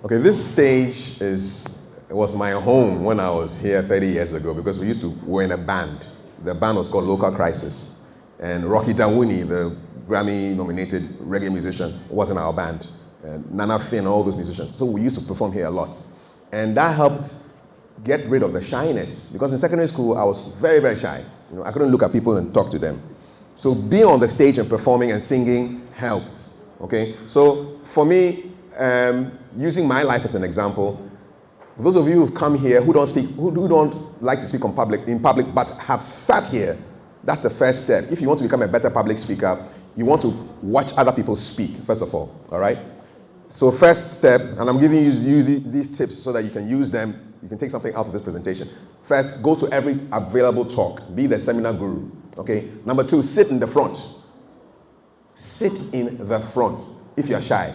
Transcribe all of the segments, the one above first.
Okay, this stage was my home when I was here 30 years ago because we're in a band. The band was called Local Crisis. And Rocky Dawuni, the Grammy-nominated reggae musician, was in our band. And Nana Finn, all those musicians. So we used to perform here a lot. And that helped get rid of the shyness. Because in secondary school, I was very, very shy. I couldn't look at people and talk to them. So being on the stage and performing and singing helped. Okay? So for me, using my life as an example, those of you who've come here who don't like to speak in public, but have sat here, that's the first step. If you want to become a better public speaker, you want to watch other people speak, first of all right? So first step, and I'm giving you these tips so that you can use them, you can take something out of this presentation. First, go to every available talk, be the seminar guru, okay? Number 2, sit in the front. Sit in the front if you're shy.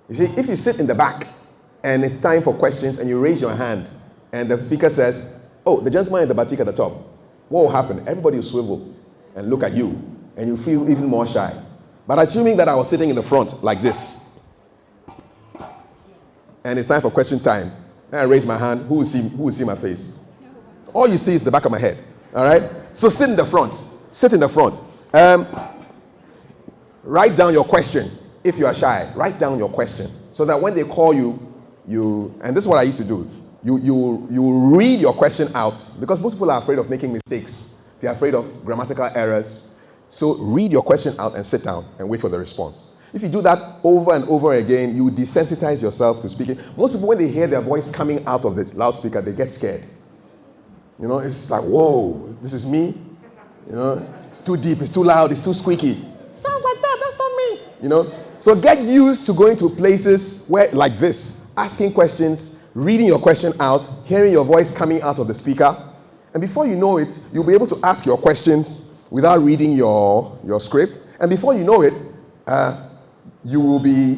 You see, if you sit in the back and it's time for questions and you raise your hand and the speaker says, oh, the gentleman in the batik at the top, what will happen? Everybody will swivel and look at you and you feel even more shy. But assuming that I was sitting in the front like this and it's time for question time, and I raise my hand, who will see my face? All you see is the back of my head, all right? So sit in the front. Sit in the front. Write down your question. If you are shy, write down your question so that when they call you, and this is what I used to do, you read your question out because most people are afraid of making mistakes. They're afraid of grammatical errors. So read your question out and sit down and wait for the response. If you do that over and over again, you desensitize yourself to speaking. Most people, when they hear their voice coming out of this loudspeaker, they get scared. It's like, whoa, this is me. It's too deep, it's too loud, it's too squeaky. Sounds like that, that's not me. So get used to going to places where, like this, asking questions, reading your question out, hearing your voice coming out of the speaker. And before you know it, you'll be able to ask your questions without reading your script. And before you know it, you will be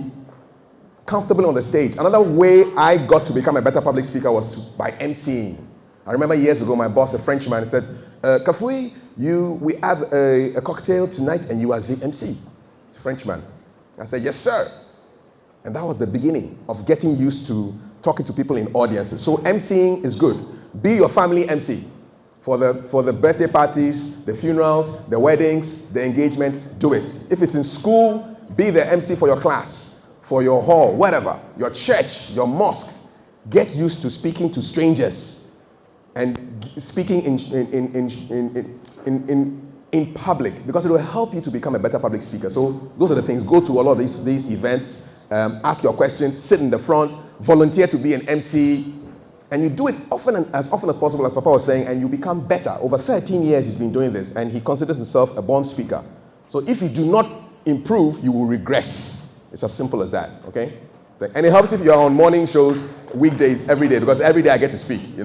comfortable on the stage. Another way I got to become a better public speaker was by emceeing. I remember years ago, my boss, a Frenchman, said, Kafui, we have a cocktail tonight and you are the MC. It's a Frenchman. I said, yes, sir. And that was the beginning of getting used to talking to people in audiences. So emceeing is good. Be your family MC. For the birthday parties, the funerals, the weddings, the engagements, do it. If it's in school, be the MC for your class, for your hall, whatever, your church, your mosque. Get used to speaking to strangers and speaking in public because it will help you to become a better public speaker. So those are the things. Go to a lot of these events, ask your questions, sit in the front, volunteer to be an MC, and you do it as often as possible, as Papa was saying, and you become better. Over 13 years he's been doing this, and he considers himself a born speaker. So if you do not improve, you will regress. It's as simple as that, okay? And it helps if you're on morning shows, weekdays, every day, because every day I get to speak,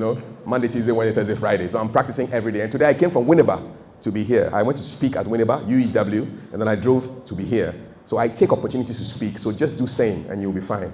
Monday, Tuesday, Wednesday, Thursday, Friday. So I'm practicing every day. And today I came from Winneba to be here. I went to speak at Winneba, UEW, and then I drove to be here. So I take opportunities to speak. So just do same, and you'll be fine.